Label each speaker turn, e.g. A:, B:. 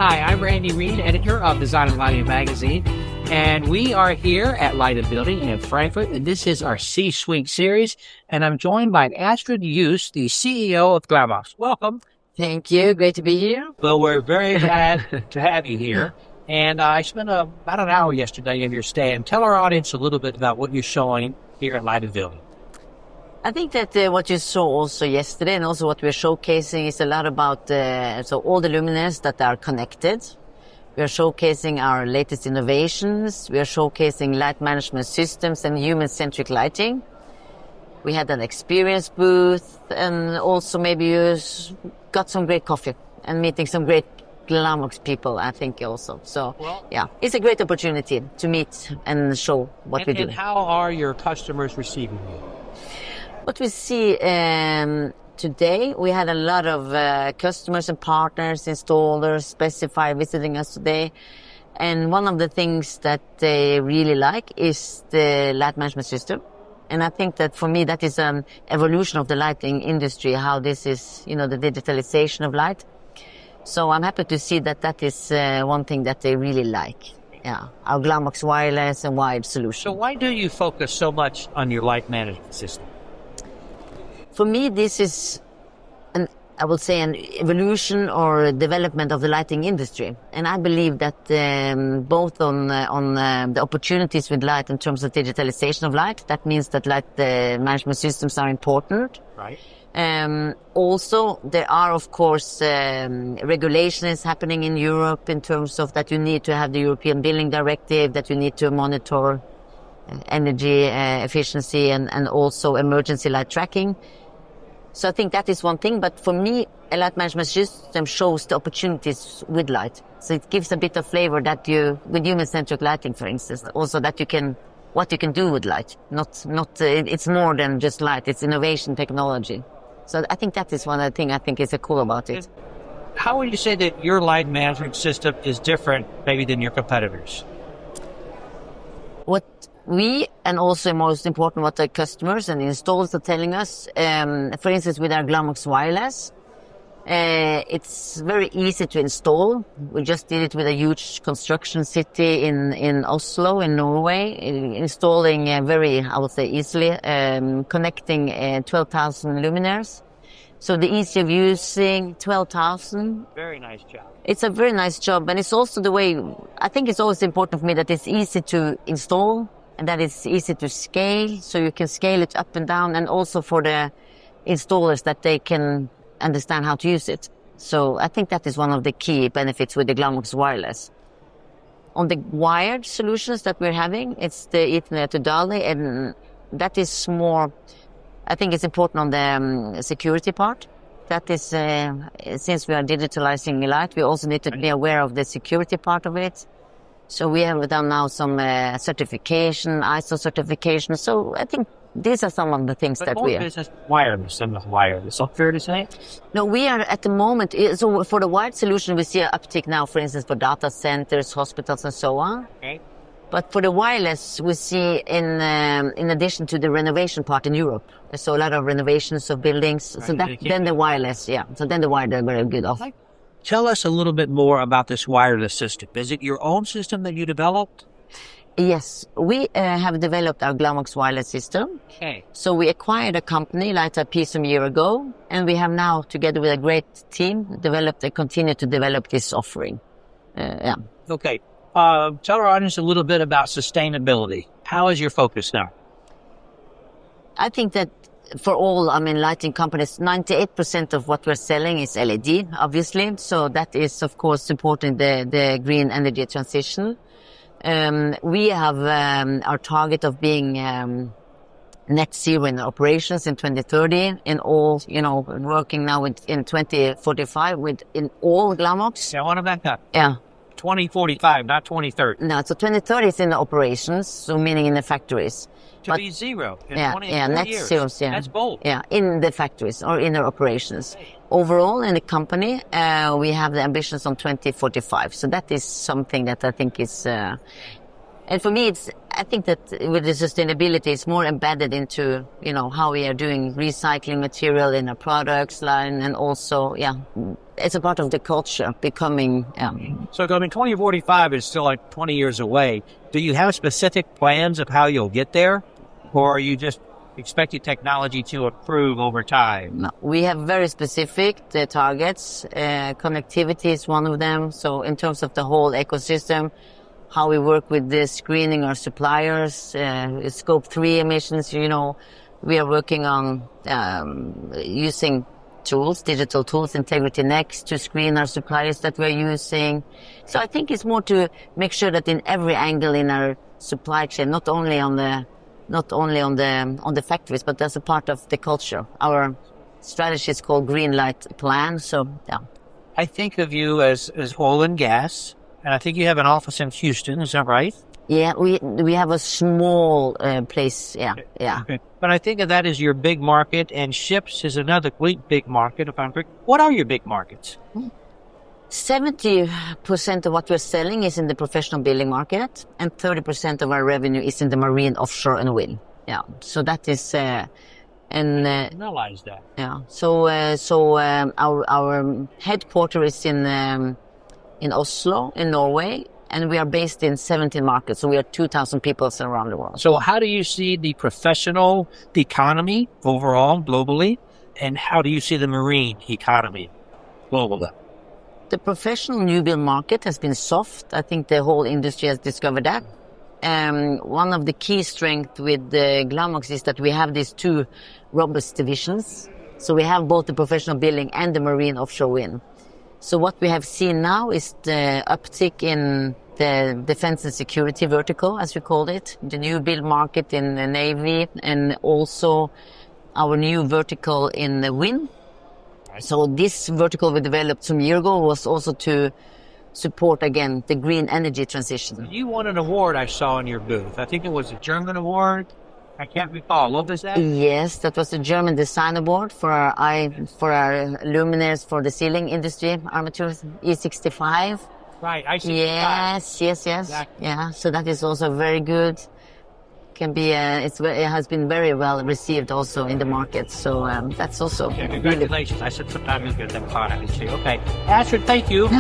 A: Hi, I'm Randy Reid, editor of Designing Lighting magazine, and we are here at Light of Building in Frankfurt, and this is our C-Suite series, and I'm joined by Astrid Joos, the CEO of Glamox. Welcome.
B: Thank you. Great to be here.
A: Well, we're very glad to have you here, and I spent about an hour yesterday in your stand. Tell our audience a little bit about what you're showing here at Light of Building.
B: I think that what you saw also yesterday and also what we're showcasing is a lot about so all the luminaires that are connected. We are showcasing our latest innovations. We are showcasing light management systems and human-centric lighting. We had an experience booth, and also maybe you got some great coffee and meeting some great Glamox people, I think also. So, yeah, it's a great opportunity to meet and show what we do.
A: And how are your customers receiving you?
B: What we see today, we had a lot of customers and partners, installers, specify visiting us today. And one of the things that they really like is the light management system. And I think that for me, that is an evolution of the lighting industry, how this is, the digitalization of light. So I'm happy to see that that is one thing that they really like. Yeah, our Glamox wireless and wired solution.
A: So why do you focus so much on your light management system?
B: For me, this is, an evolution or development of the lighting industry. And I believe that both on the opportunities with light in terms of digitalization of light, that means that light management systems are important.
A: Right.
B: Also, there are, of course, regulations happening in Europe in terms of that you need to have the European Building Directive, that you need to monitor energy efficiency and also emergency light tracking. So I think that is one thing, but for me, a light management system shows the opportunities with light. So it gives a bit of flavor that with human-centric lighting, for instance, also that what you can do with light. It's more than just light, it's innovation technology. So I think that is one thing I think is cool about it.
A: How would you say that your light management system is different maybe than your competitors?
B: What we, and also most important, what the customers and installers are telling us, for instance, with our Glamox wireless, it's very easy to install. We just did it with a huge construction city in Oslo, in Norway, installing very, I would say, easily, connecting 12,000 luminaires. So the ease of using 12,000.
A: Very nice job.
B: It's a very nice job, and it's also the way, I think it's always important for me that it's easy to install and that it's easy to scale, so you can scale it up and down, and also for the installers that they can understand how to use it. So I think that is one of the key benefits with the Glamox wireless. On the wired solutions that we're having, it's the Ethernet to DALI, and that is more, I think it's important on the security part. That is, since we are digitalizing light, we also need to be aware of the security part of it. So we have done now some certification, ISO certification. So I think these are some of the things that we are.
A: But more business wireless than the wireless. Is that fair to say?
B: No, we are at the moment, so for the wired solution, we see an uptick now, for instance, for data centers, hospitals, and so on.
A: Okay.
B: But for the wireless, we see in addition to the renovation part in Europe, so a lot of renovations of buildings. Right. So then the wireless, so then the wired are very good off.
A: Tell us a little bit more about this wireless system. Is it your own system that you developed?
B: Yes, we have developed our Glamox wireless system.
A: Okay.
B: So we acquired a company like a piece a year ago, and we have now, together with a great team, developed and continue to develop this offering.
A: Okay. Tell our audience a little bit about sustainability. How is your focus now?
B: I think that for all, lighting companies, 98% of what we're selling is LED, obviously. So that is, of course, supporting the green energy transition. We have our target of being net zero in operations in 2030 in all, working now in 2045 in all Glamox.
A: Yeah, I want to back up.
B: Yeah.
A: 2045, not 2030.
B: No, so 2030 is in the operations, so meaning in the factories.
A: To be zero in 24
B: net
A: years.
B: Zero, yeah.
A: That's bold.
B: Yeah, in the factories or in the operations. Overall, in the company, we have the ambitions on 2045. So that is something that I think is And for me, I think that with the sustainability, it's more embedded into, how we are doing recycling material in our products line, and also, it's a part of the culture becoming.
A: So, 2045 is still like 20 years away. Do you have specific plans of how you'll get there? Or are you just expecting technology to improve over time?
B: No, we have very specific targets. Connectivity is one of them. So in terms of the whole ecosystem, how we work with the screening our suppliers, scope 3 emissions, we are working on using tools, digital tools, Integrity Next, to screen our suppliers that we're using. So I think it's more to make sure that in every angle in our supply chain, not only on the factories, but as a part of the culture. Our strategy is called Green Light Plan. So,
A: I think of you as oil and gas, and I think you have an office in Houston. Is that right?
B: Yeah, we have a small place. Yeah.
A: Okay. But I think of that as your big market, and ships is another big market. If I'm correct, what are your big markets?
B: 70% of what we're selling is in the professional building market, and 30% of our revenue is in the marine, offshore, and wind. Yeah, so that is,
A: Analyze that.
B: Yeah, so our headquarters is in Oslo, in Norway, and we are based in 17 markets. So we are 2,000 people around the world.
A: So how do you see the professional economy overall, globally, and how do you see the marine economy globally?
B: The professional new build market has been soft. I think the whole industry has discovered that. One of the key strengths with Glamox is that we have these two robust divisions. So we have both the professional building and the marine offshore wind. So what we have seen now is the uptick in the defense and security vertical, as we call it, the new build market in the Navy, and also our new vertical in the wind. So this vertical we developed some years ago was also to support, again, the green energy transition.
A: You won an award I saw in your booth. I think it was a German award. I can't recall. What was that?
B: Yes, that was the German Design Award for our luminaires for the ceiling industry, armatures, E65.
A: Right, I see.
B: Yes.
A: Exactly.
B: Yeah, so that is also very good. Can be it has been very well received also in the market, so that's also
A: congratulations. I said sometimes you'll get them caught. Okay, Astrid, thank you.